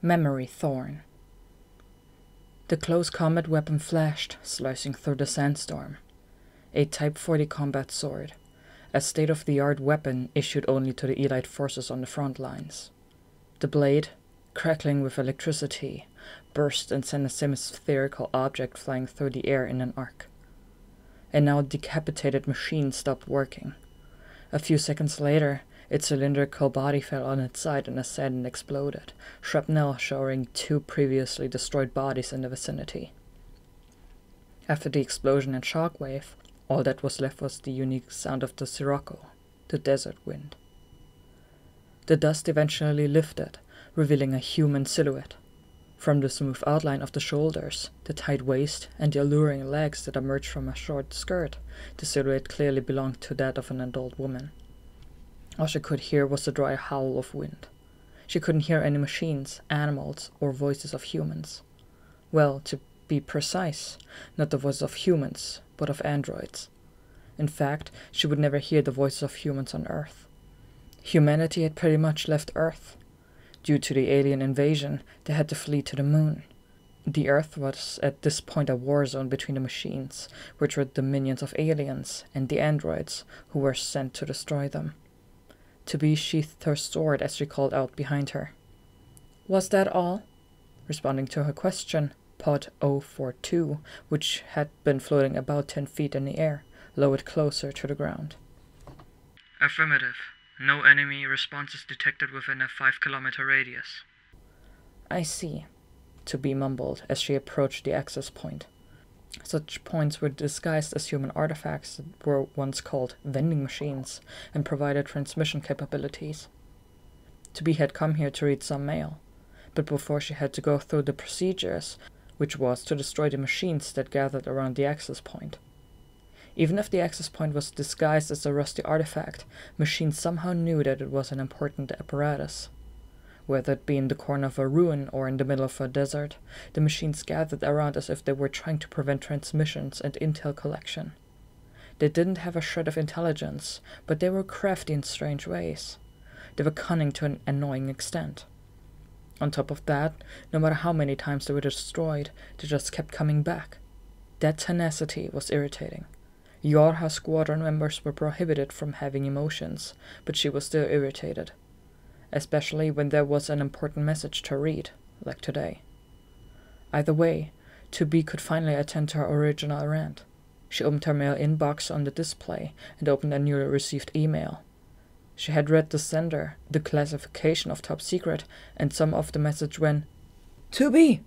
Memory Thorn. The close combat weapon flashed, slicing through the sandstorm. A Type 40 combat sword, a state-of-the-art weapon issued only to the elite forces on the front lines. The blade, crackling with electricity, burst and sent a semi-spherical object flying through the air in an arc. A now decapitated machine stopped working. A few seconds later, its cylindrical body fell on its side and ascended and exploded, shrapnel showering 2 previously destroyed bodies in the vicinity. After the explosion and shockwave, all that was left was the unique sound of the sirocco, the desert wind. The dust eventually lifted, revealing a human silhouette. From the smooth outline of the shoulders, the tight waist, and the alluring legs that emerged from a short skirt, the silhouette clearly belonged to that of an adult woman. All she could hear was the dry howl of wind. She couldn't hear any machines, animals, or voices of humans. Well, to be precise, not the voices of humans, but of androids. In fact, she would never hear the voices of humans on Earth. Humanity had pretty much left Earth. Due to the alien invasion, they had to flee to the moon. The Earth was at this point a war zone between the machines, which were the minions of aliens, and the androids, who were sent to destroy them. Toby sheathed her sword as she called out behind her. "Was that all?" Responding to her question, Pod 042, which had been floating about 10 feet in the air, lowered closer to the ground. Affirmative. No enemy responses detected within a 5-kilometer radius. "I see," Toby mumbled as she approached the access point. Such points were disguised as human artifacts that were once called vending machines and provided transmission capabilities. Toby had come here to read some mail, but before she had to go through the procedures, which was to destroy the machines that gathered around the access point. Even if the access point was disguised as a rusty artifact, machines somehow knew that it was an important apparatus. Whether it be in the corner of a ruin or in the middle of a desert, the machines gathered around as if they were trying to prevent transmissions and intel collection. They didn't have a shred of intelligence, but they were crafty in strange ways. They were cunning to an annoying extent. On top of that, no matter how many times they were destroyed, they just kept coming back. That tenacity was irritating. Yorha squadron members were prohibited from having emotions, but she was still irritated. Especially when there was an important message to read, like today. Either way, Toby could finally attend to her original rant. She opened her mail inbox on the display and opened a newly received email. She had read the sender, the classification of top secret, and some of the message when, "Toby!"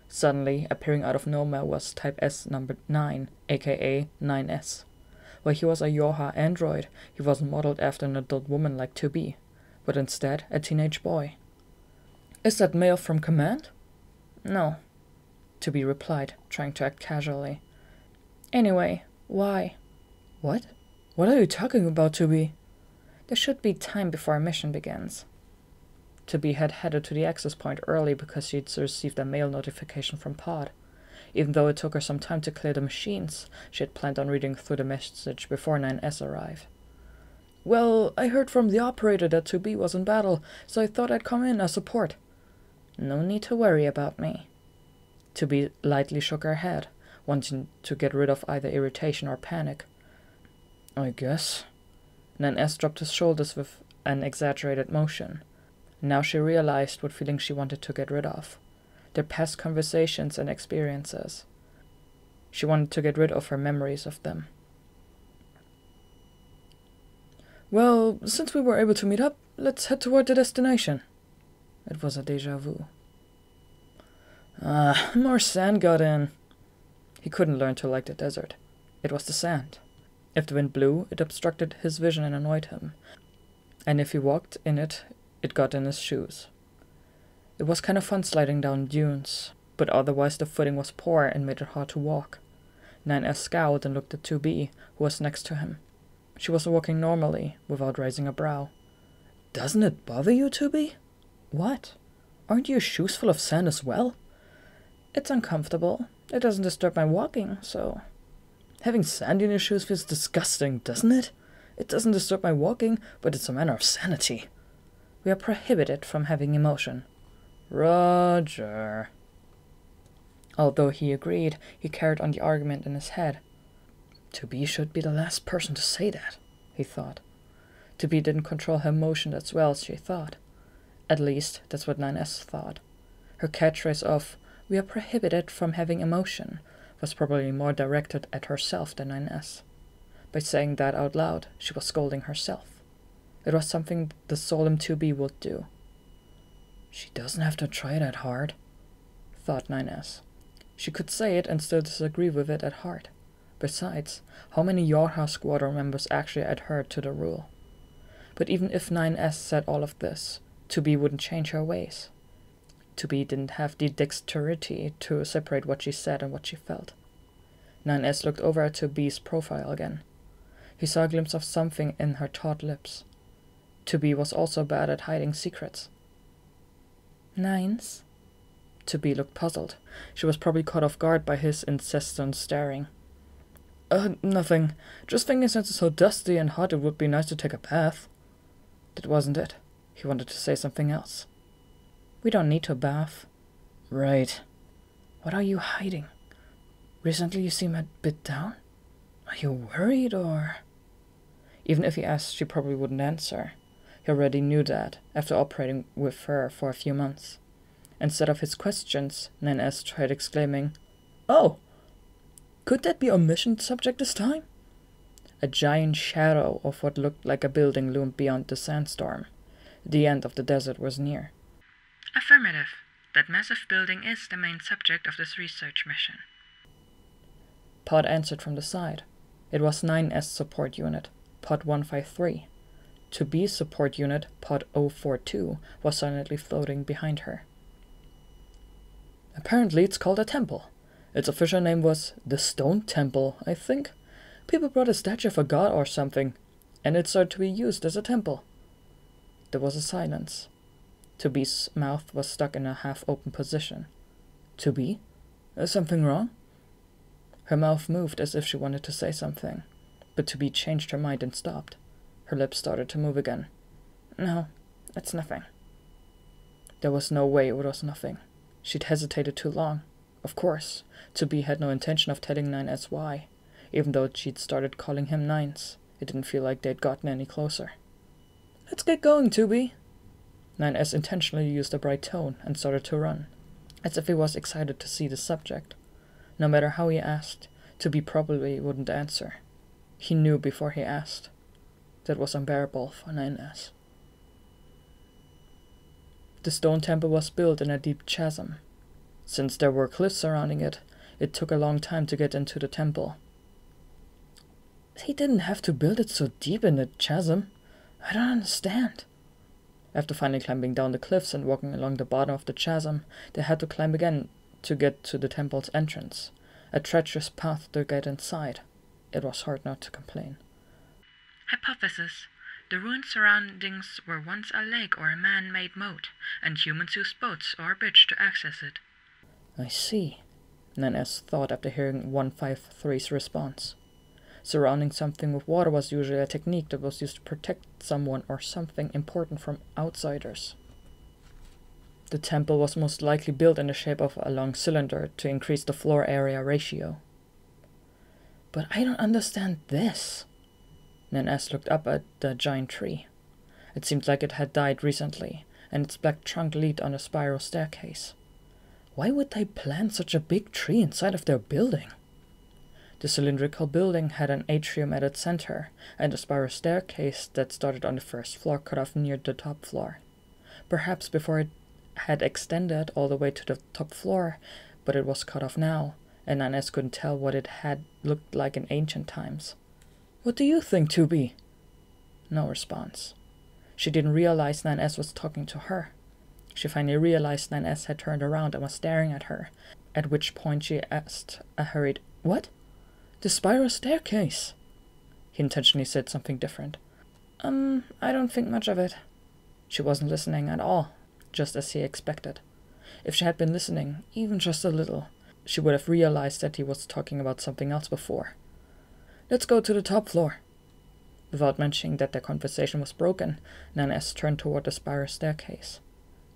Suddenly, appearing out of nowhere was Type S number 9, aka 9S. While he was a Yorha android, he wasn't modeled after an adult woman like Toby, but instead a teenage boy. "Is that mail from command?" "No," Toby replied, trying to act casually. "Anyway, why?" "What? What are you talking about, Toby?" "There should be time before our mission begins." Toby had headed to the access point early because she'd received a mail notification from Pod. Even though it took her some time to clear the machines, she had planned on reading through the message before 9S arrived. "Well, I heard from the operator that Toby was in battle, so I thought I'd come in as support." "No need to worry about me." Toby lightly shook her head, wanting to get rid of either irritation or panic. "I guess." 9S dropped his shoulders with an exaggerated motion. Now she realized what feeling she wanted to get rid of. Their past conversations and experiences. She wanted to get rid of her memories of them. "Well, since we were able to meet up, let's head toward the destination." It was a déjà vu. More sand got in. He couldn't learn to like the desert. It was the sand. If the wind blew, it obstructed his vision and annoyed him. And if he walked in it, it got in his shoes. It was kind of fun sliding down dunes, but otherwise the footing was poor and made it hard to walk. 9S scowled and looked at 2B, who was next to him. She was walking normally, without raising a brow. "Doesn't it bother you, 2B?" "What? Aren't your shoes full of sand as well?" "It's uncomfortable. It doesn't disturb my walking, so..." "Having sand in your shoes feels disgusting, doesn't it? It doesn't disturb my walking, but it's a matter of sanity." "We are prohibited from having emotion." Roger. Although he agreed, he carried on the argument in his head. To be should be the last person to say that, he thought. To be didn't control her emotion as well as she thought. At least, that's what NieR thought. Her catchphrase of, "We are prohibited from having emotion," was probably more directed at herself than NieR. By saying that out loud, she was scolding herself. It was something the solemn 2B would do. She doesn't have to try that hard, thought NieR. She could say it and still disagree with it at heart. Besides, how many Yorha Squadron members actually adhered to the rule? But even if NieR said all of this, 2B wouldn't change her ways. 2B didn't have the dexterity to separate what she said and what she felt. NieR looked over at 2B's profile again. He saw a glimpse of something in her taut lips. 2B was also bad at hiding secrets. Nines? 2B looked puzzled. She was probably caught off guard by his incessant staring. Nothing. Just thinking since it's so dusty and hot it would be nice to take a bath. That wasn't it. He wanted to say something else. We don't need to bath. Right. What are you hiding? Recently you seem a bit down? Are you worried or... Even if he asked, she probably wouldn't answer. He already knew that, after operating with her for a few months. Instead of his questions, NieR tried exclaiming, "Oh! Could that be our mission subject this time?" A giant shadow of what looked like a building loomed beyond the sandstorm. The end of the desert was near. Affirmative. That massive building is the main subject of this research mission. Pod answered from the side. It was NieR's support unit, Pod 153. 2B's support unit, Pod 042, was silently floating behind her. Apparently it's called a temple. Its official name was the Stone Temple, I think. People brought a statue of a god or something, and it started to be used as a temple. There was a silence. 2B's mouth was stuck in a half-open position. 2B? Is something wrong? Her mouth moved as if she wanted to say something, but 2B changed her mind and stopped. Her lips started to move again. No, it's nothing. There was no way it was nothing. She'd hesitated too long. Of course, 2B had no intention of telling NieR why. Even though she'd started calling him Nines, it didn't feel like they'd gotten any closer. Let's get going, 2B. NieR intentionally used a bright tone and started to run, as if he was excited to see the subject. No matter how he asked, 2B probably wouldn't answer. He knew before he asked. That was unbearable for NieR. The stone temple was built in a deep chasm. Since there were cliffs surrounding it, it took a long time to get into the temple. He didn't have to build it so deep in the chasm. I don't understand. After finally climbing down the cliffs and walking along the bottom of the chasm, they had to climb again to get to the temple's entrance, a treacherous path to get inside. It was hard not to complain. Hypothesis. The ruined surroundings were once a lake or a man-made moat, and humans used boats or a bridge to access it. I see, NieR thought after hearing 153's response. Surrounding something with water was usually a technique that was used to protect someone or something important from outsiders. The temple was most likely built in the shape of a long cylinder to increase the floor area ratio. But I don't understand this. NieR looked up at the giant tree. It seemed like it had died recently, and its black trunk lead on a spiral staircase. Why would they plant such a big tree inside of their building? The cylindrical building had an atrium at its center, and a spiral staircase that started on the first floor cut off near the top floor. Perhaps before it had extended all the way to the top floor, but it was cut off now, and NieR couldn't tell what it had looked like in ancient times. What do you think, 2B? No response. She didn't realize NieR was talking to her. She finally realized NieR had turned around and was staring at her, at which point she asked a hurried, "What?" "The spiral staircase." He intentionally said something different. I don't think much of it." She wasn't listening at all, just as he expected. If she had been listening, even just a little, she would have realized that he was talking about something else before. "Let's go to the top floor." Without mentioning that their conversation was broken, NieR turned toward the spiral staircase.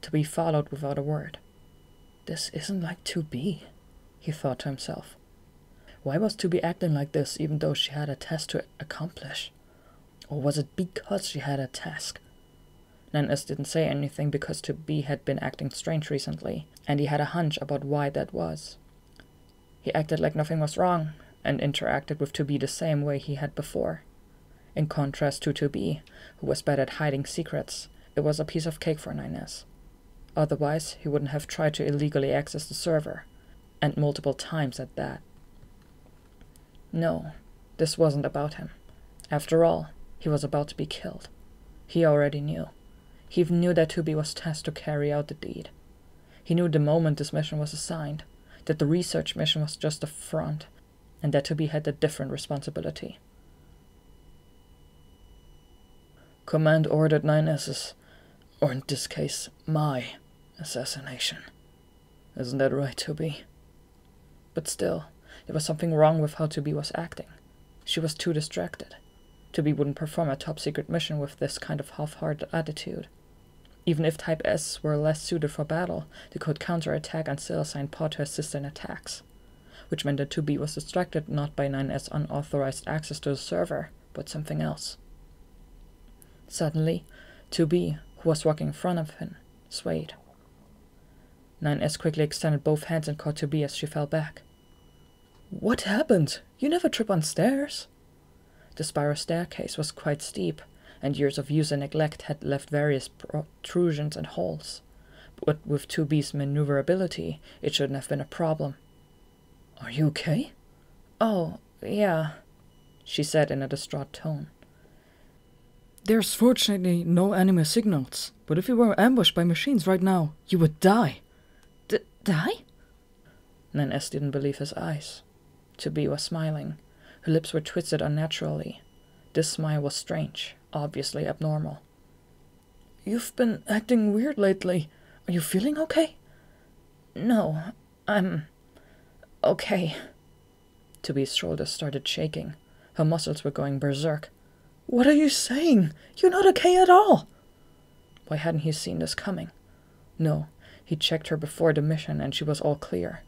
To be followed without a word. This isn't like 2B, he thought to himself. Why was 2B acting like this even though she had a task to accomplish? Or was it because she had a task? NieR didn't say anything because 2B had been acting strange recently, and he had a hunch about why that was. He acted like nothing was wrong, and interacted with 2B the same way he had before. In contrast to 2B, who was bad at hiding secrets, it was a piece of cake for NieR. Otherwise, he wouldn't have tried to illegally access the server, and multiple times at that. No, this wasn't about him. After all, he was about to be killed. He already knew. He even knew that 2B was tasked to carry out the deed. He knew the moment this mission was assigned, that the research mission was just a front, and that 2B had a different responsibility. Command ordered NieR's, or in this case, my assassination. Isn't that right, 2B? But still, there was something wrong with how 2B was acting. She was too distracted. 2B wouldn't perform a top-secret mission with this kind of half-hearted attitude. Even if Type S were less suited for battle, they could counter-attack and still assign Pod to assist in attacks. Which meant that 2B was distracted not by NieR's unauthorized access to the server, but something else. Suddenly, 2B, who was walking in front of him, swayed. NieR quickly extended both hands and caught 2B as she fell back. What happened? You never trip on stairs? The spiral staircase was quite steep, and years of use and neglect had left various protrusions and holes. But with 2B's maneuverability, it shouldn't have been a problem. Are you okay? Oh, yeah, she said in a distraught tone. There's fortunately no enemy signals, but if you were ambushed by machines right now, you would die. Die? NieR didn't believe his eyes. 2B was smiling. Her lips were twisted unnaturally. This smile was strange, obviously abnormal. You've been acting weird lately. Are you feeling okay? No, I'm okay. 2B's shoulders started shaking. Her muscles were going berserk. What are you saying? You're not okay at all. Why hadn't he seen this coming? No, he checked her before the mission and she was all clear.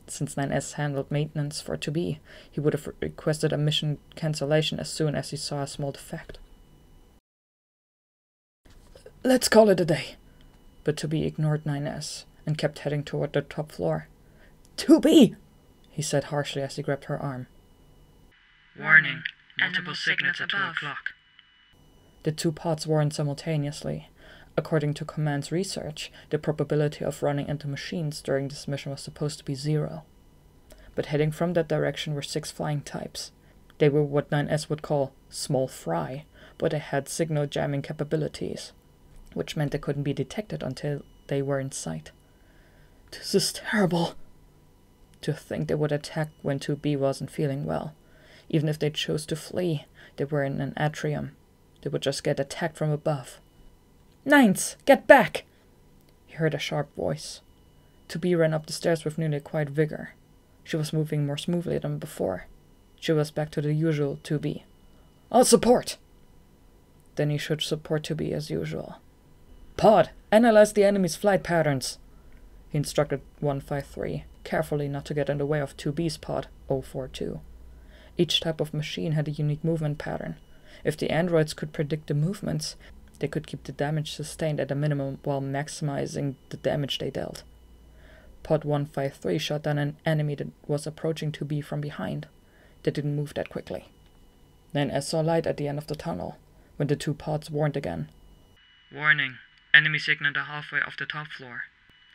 Since NieR handled maintenance for 2B, he would have requested a mission cancellation as soon as he saw a small defect. Let's call it a day. But 2B ignored NieR and kept heading toward the top floor. 2B! He said harshly as he grabbed her arm. Warning. Multiple signals at 2 o'clock. The two pods warned simultaneously. According to Command's research, the probability of running into machines during this mission was supposed to be 0. But heading from that direction were 6 flying types. They were what NieR would call small fry, but they had signal jamming capabilities, which meant they couldn't be detected until they were in sight. This is terrible. To think they would attack when 2B wasn't feeling well. Even if they chose to flee, they were in an atrium. They would just get attacked from above. Nines, get back! He heard a sharp voice. 2B ran up the stairs with nearly quiet vigor. She was moving more smoothly than before. She was back to the usual 2B. I'll support! Then he should support 2B as usual. Pod, analyze the enemy's flight patterns, he instructed 153, carefully not to get in the way of 2B's pod, 042. Each type of machine had a unique movement pattern. If the androids could predict the movements, they could keep the damage sustained at a minimum while maximizing the damage they dealt. Pod 153 shot down an enemy that was approaching 2B from behind. They didn't move that quickly. Then I saw light at the end of the tunnel, when the two pods warned again. Warning. Enemy signal the halfway of the top floor.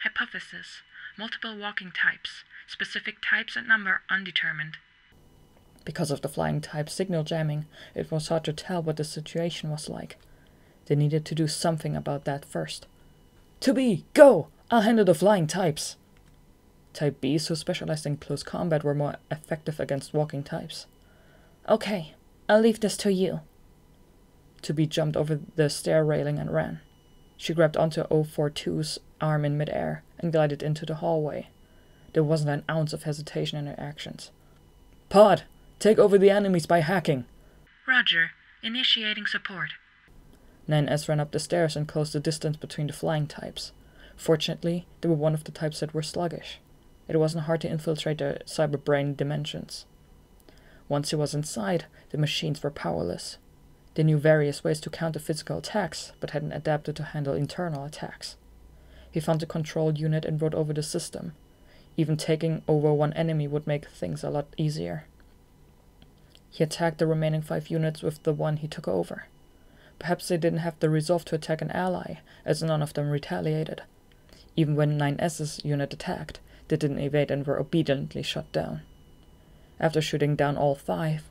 Hypothesis. Multiple walking types. Specific types and number undetermined. Because of the flying type signal jamming, it was hard to tell what the situation was like. They needed to do something about that first. 2B, go! I'll handle the flying types. Type Bs, who specialized in close combat, were more effective against walking types. Okay, I'll leave this to you. 2B jumped over the stair railing and ran. She grabbed onto 042's arm in midair and glided into the hallway. There wasn't an ounce of hesitation in her actions. Pod, take over the enemies by hacking. Roger. Initiating support. NieR ran up the stairs and closed the distance between the flying types. Fortunately, they were one of the types that were sluggish. It wasn't hard to infiltrate their cyberbrain dimensions. Once he was inside, the machines were powerless. They knew various ways to counter physical attacks, but hadn't adapted to handle internal attacks. He found the control unit and rode over the system. Even taking over one enemy would make things a lot easier. He attacked the remaining 5 units with the one he took over. Perhaps they didn't have the resolve to attack an ally, as none of them retaliated. Even when 9S's unit attacked, they didn't evade and were obediently shot down. After shooting down all 5,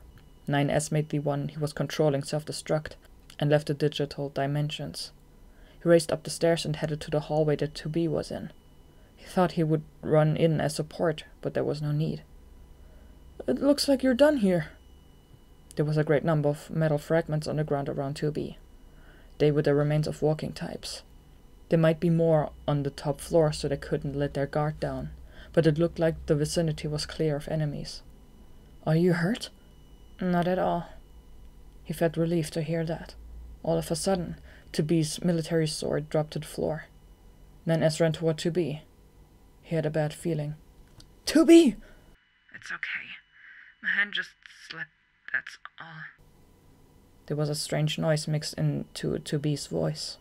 9S made the one he was controlling self-destruct and left the digital dimensions. He raced up the stairs and headed to the hallway that 2B was in. He thought he would run in as support, but there was no need. "It looks like you're done here." There was a great number of metal fragments on the ground around 2B. They were the remains of walking types. There might be more on the top floor, so they couldn't let their guard down, but it looked like the vicinity was clear of enemies. "Are you hurt?" "Not at all." He felt relieved to hear that. All of a sudden, 2B's military sword dropped to the floor. 9S ran toward 2B. He had a bad feeling. "2B!" It's okay. My hand just slipped, that's all. There was a strange noise mixed into 2B's voice.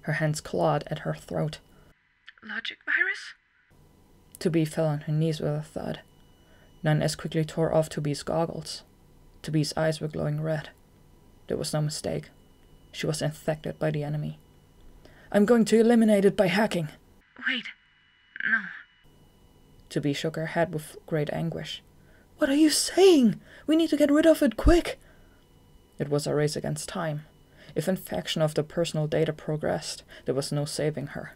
Her hands clawed at her throat. Logic virus? 2B fell on her knees with a thud. 9S quickly tore off 2B's goggles. 2B's eyes were glowing red. There was no mistake. She was infected by the enemy. "I'm going to eliminate it by hacking." Wait, no. 2B shook her head with great anguish. "What are you saying? We need to get rid of it, quick!" It was a race against time. If infection of the personal data progressed, there was no saving her.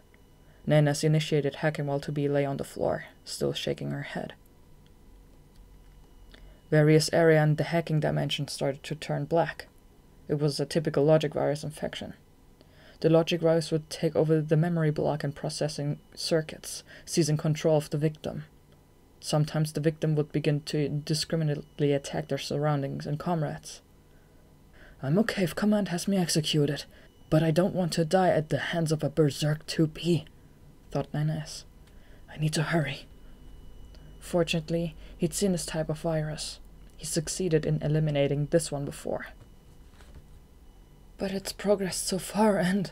9S initiated hacking while 2B lay on the floor, still shaking her head. Various area in the hacking dimension started to turn black. It was a typical logic virus infection. The logic virus would take over the memory block and processing circuits, seizing control of the victim. Sometimes the victim would begin to indiscriminately attack their surroundings and comrades. "I'm okay if Command has me executed, but I don't want to die at the hands of a berserk 2B, thought 9S. I need to hurry. Fortunately, he'd seen this type of virus. He succeeded in eliminating this one before. But it's progressed so far and...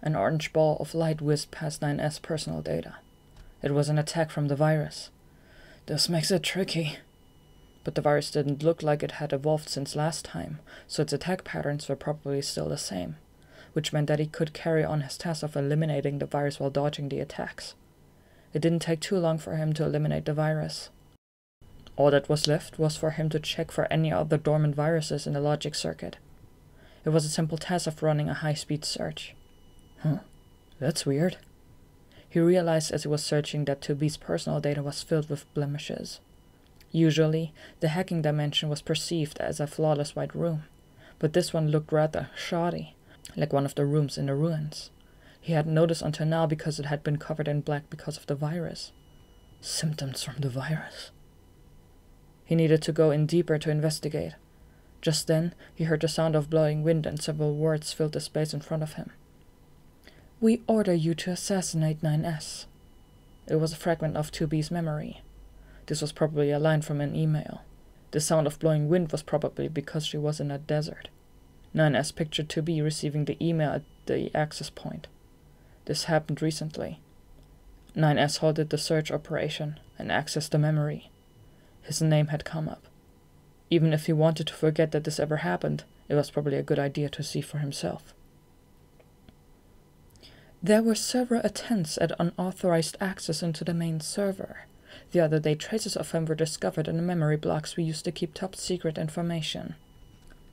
An orange ball of light whizzed past 9S personal data. It was an attack from the virus. This makes it tricky. But the virus didn't look like it had evolved since last time, so its attack patterns were probably still the same, which meant that he could carry on his task of eliminating the virus while dodging the attacks. It didn't take too long for him to eliminate the virus. All that was left was for him to check for any other dormant viruses in the logic circuit. It was a simple task of running a high-speed search. That's weird. He realized as he was searching that 2B's personal data was filled with blemishes. Usually, the hacking dimension was perceived as a flawless white room, but this one looked rather shoddy, like one of the rooms in the ruins. He hadn't noticed until now because it had been covered in black because of the virus. Symptoms from the virus. He needed to go in deeper to investigate. Just then, he heard the sound of blowing wind and several words filled the space in front of him. We order you to assassinate 9S. It was a fragment of 2B's memory. This was probably a line from an email. The sound of blowing wind was probably because she was in a desert. 9S pictured 2B receiving the email at the access point. This happened recently. 9S halted the search operation and accessed the memory. His name had come up. Even if he wanted to forget that this ever happened, it was probably a good idea to see for himself. There were several attempts at unauthorized access into the main server. The other day, traces of him were discovered in the memory blocks we used to keep top-secret information.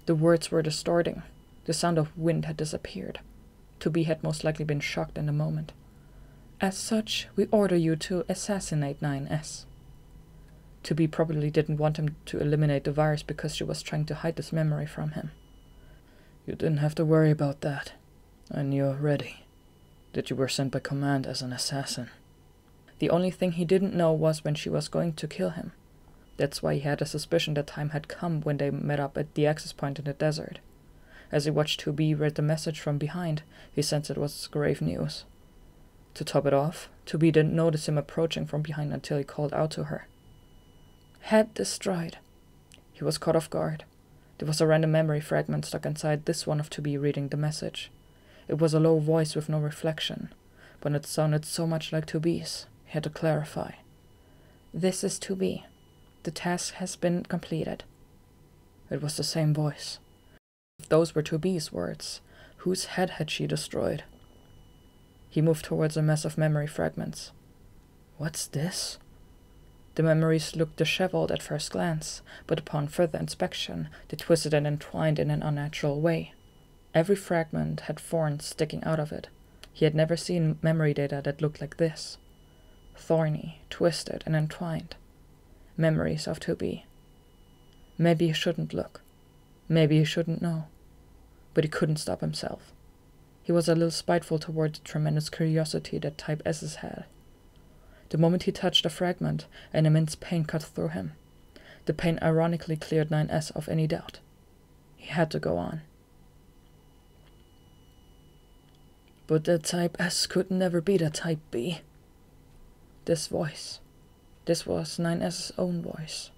The words were distorting. The sound of wind had disappeared. 2B had most likely been shocked in the moment. As such, we order you to assassinate 9S. 2B probably didn't want him to eliminate the virus because she was trying to hide this memory from him. You didn't have to worry about that. I knew already that you were sent by command as an assassin. The only thing he didn't know was when she was going to kill him. That's why he had a suspicion that time had come when they met up at the access point in the desert. As he watched 2B read the message from behind, he sensed it was grave news. To top it off, 2B didn't notice him approaching from behind until he called out to her. Head destroyed. He was caught off guard. There was a random memory fragment stuck inside this one of 2B reading the message. It was a low voice with no reflection, but it sounded so much like 2B's, he had to clarify. This is 2B. The task has been completed. It was the same voice. If those were 2B's words, whose head had she destroyed? He moved towards a mess of memory fragments. What's this? The memories looked disheveled at first glance, but upon further inspection, they twisted and entwined in an unnatural way. Every fragment had thorns sticking out of it. He had never seen memory data that looked like this. Thorny, twisted, and entwined. Memories of 2B. Maybe he shouldn't look. Maybe he shouldn't know. But he couldn't stop himself. He was a little spiteful toward the tremendous curiosity that Type S's had. The moment he touched a fragment, an immense pain cut through him. The pain ironically cleared 9S of any doubt. He had to go on. But the Type S could never be the Type B. This voice. This was 9S's own voice.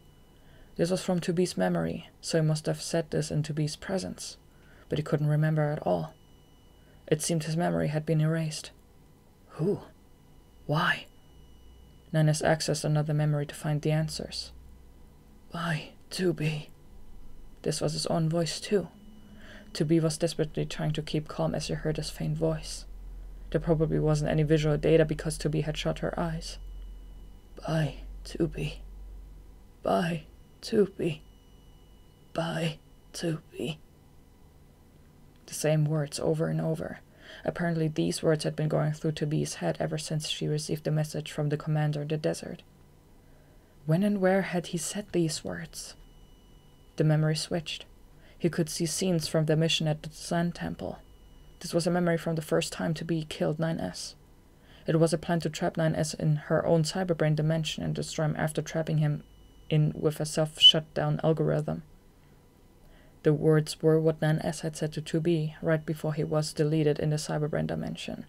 This was from 2B's memory, so he must have said this in 2B's presence. But he couldn't remember at all. It seemed his memory had been erased. Who? Why? 9S accessed another memory to find the answers. By 2B. This was his own voice too. 2B was desperately trying to keep calm as he heard his faint voice. There probably wasn't any visual data because 2B had shut her eyes. By 2B. By 2B. By 2B. The same words over and over. Apparently these words had been going through 2B's head ever since she received the message from the commander in the desert. When and where had he said these words? The memory switched. He could see scenes from the mission at the Sand Temple. This was a memory from the first time 2B killed 9S. It was a plan to trap 9S in her own cyberbrain dimension and destroy him after trapping him in with a self-shutdown algorithm. The words were what 9S had said to 2B right before he was deleted in the cyberbrain dimension.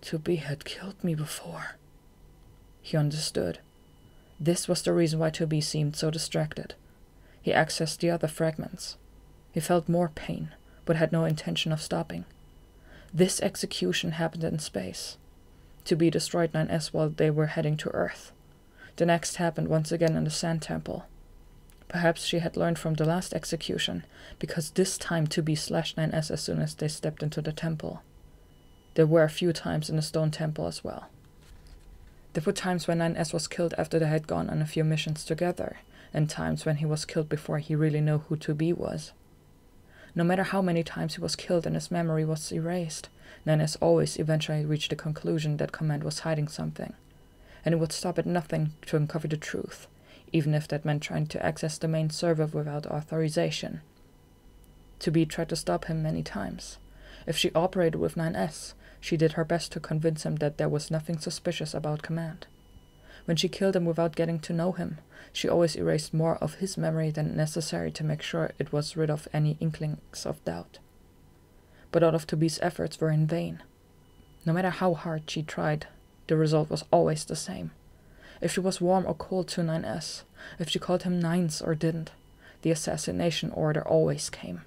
2B had killed me before. He understood. This was the reason why 2B seemed so distracted. He accessed the other fragments. He felt more pain, but had no intention of stopping. This execution happened in space. 2B destroyed 9S while they were heading to Earth. The next happened once again in the Sand Temple. Perhaps she had learned from the last execution, because this time 2B slashed 9S as soon as they stepped into the temple. There were a few times in the Stone Temple as well. There were times when 9S was killed after they had gone on a few missions together, and times when he was killed before he really knew who 2B was. No matter how many times he was killed and his memory was erased, 9S always eventually reached the conclusion that Command was hiding something, and it would stop at nothing to uncover the truth, even if that meant trying to access the main server without authorization. 2B tried to stop him many times. If she operated with 9S, she did her best to convince him that there was nothing suspicious about Command. When she killed him without getting to know him, she always erased more of his memory than necessary to make sure it was rid of any inklings of doubt. But all of 2B's efforts were in vain. No matter how hard she tried, the result was always the same. If she was warm or cold to 9S, if she called him Nines or didn't, the assassination order always came.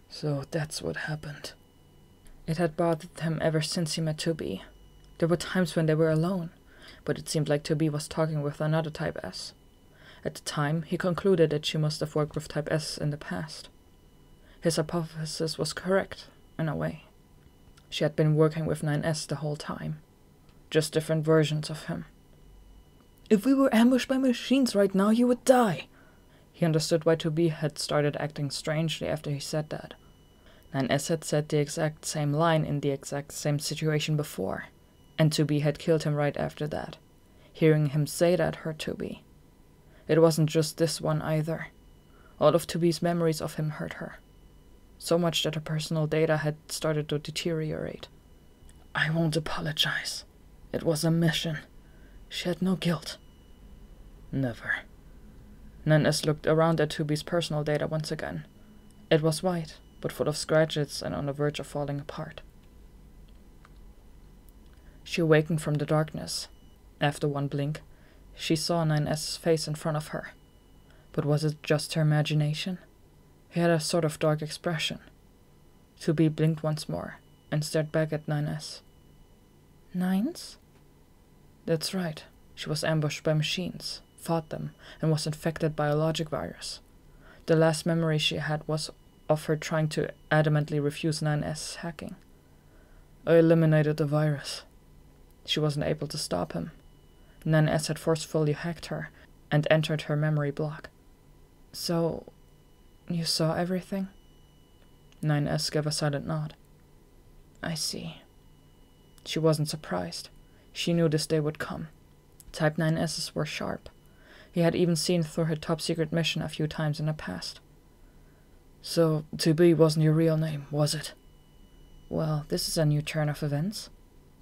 So that's what happened. It had bothered him ever since he met 2B. There were times when they were alone, but it seemed like 2B was talking with another Type S. At the time, he concluded that she must have worked with Type S in the past. His hypothesis was correct, in a way. She had been working with 9S the whole time. Just different versions of him. If we were ambushed by machines right now, you would die. He understood why 2B had started acting strangely after he said that. 9S had said the exact same line in the exact same situation before, and 2B had killed him right after that. Hearing him say that hurt 2B. It wasn't just this one either. All of 2B's memories of him hurt her. So much that her personal data had started to deteriorate. I won't apologize. It was a mission. She had no guilt. Never. 9S looked around at 2B's personal data once again. It was white, but full of scratches and on the verge of falling apart. She awakened from the darkness. After one blink, she saw 9S's face in front of her. But was it just her imagination? He had a sort of dark expression. 2B blinked once more and stared back at 9S. Nines? That's right. She was ambushed by machines, fought them, and was infected by a logic virus. The last memory she had was of her trying to adamantly refuse 9S's hacking. I eliminated the virus. She wasn't able to stop him. 9S had forcefully hacked her and entered her memory block. So, you saw everything? 9S gave a silent nod. I see. She wasn't surprised. She knew this day would come. Type 9S's were sharp. He had even seen through her top-secret mission a few times in the past. So, 2B wasn't your real name, was it? Well, this is a new turn of events,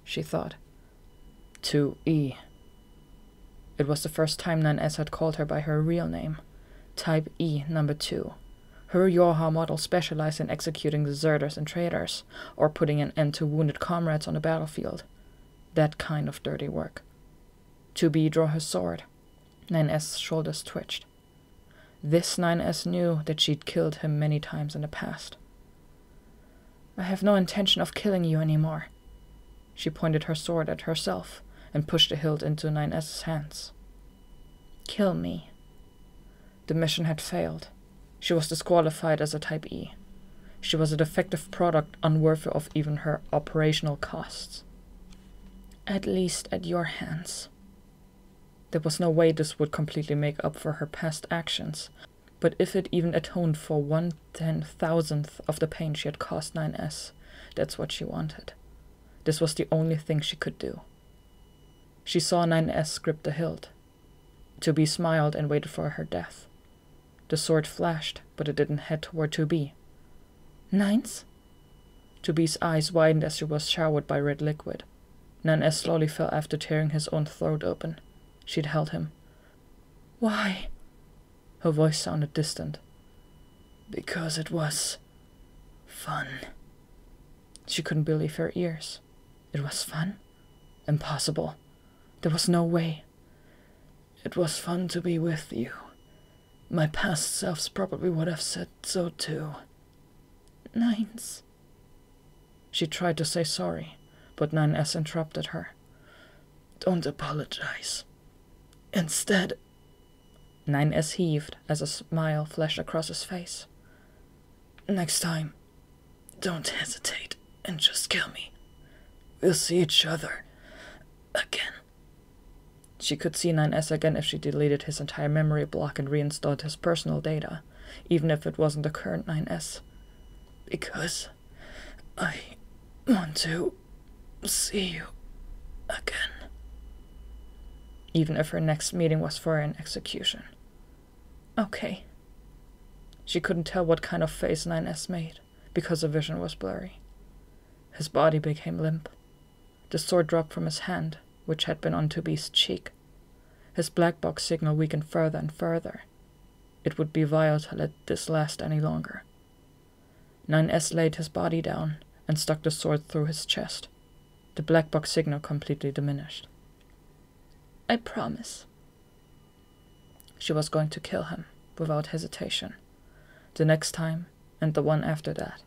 she thought. 2E. It was the first time 9S had called her by her real name. Type E, number 2. Her Yoha model specialized in executing deserters and traitors, or putting an end to wounded comrades on the battlefield. That kind of dirty work. 2B drew her sword. 9S's shoulders twitched. This 9S knew that she'd killed him many times in the past. I have no intention of killing you anymore. She pointed her sword at herself and pushed the hilt into 9S's hands. Kill me. The mission had failed. She was disqualified as a Type E. She was a defective product unworthy of even her operational costs. At least at your hands. There was no way this would completely make up for her past actions, but if it even atoned for 1/10,000th of the pain she had caused 9S, that's what she wanted. This was the only thing she could do. She saw 9S grip the hilt. 2B smiled and waited for her death. The sword flashed, but it didn't head toward 2B. Nines? 2B's eyes widened as she was showered by red liquid. 9S slowly fell after tearing his own throat open. She'd held him. Why? Her voice sounded distant. Because it was fun. She couldn't believe her ears. It was fun? Impossible. There was no way. It was fun to be with you. My past selves probably would have said so too. Nines. She tried to say sorry, but 9S interrupted her. Don't apologize. Instead... 9S heaved as a smile flashed across his face. Next time, don't hesitate and just kill me. We'll see each other again. She could see 9S again if she deleted his entire memory block and reinstalled his personal data, even if it wasn't the current 9S. Because I want to see you again. Even if her next meeting was for an execution. Okay. She couldn't tell what kind of face 9S made, because the vision was blurry. His body became limp. The sword dropped from his hand, which had been on 2B's cheek. His black box signal weakened further and further. It would be vile to let this last any longer. 9S laid his body down and stuck the sword through his chest. The black box signal completely diminished. I promise. She was going to kill him, without hesitation. The next time, and the one after that.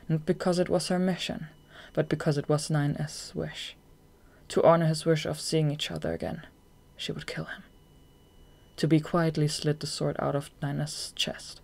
Not because it was her mission, but because it was 9S's wish. To honor his wish of seeing each other again, she would kill him. 2B quietly slid the sword out of 9S's chest.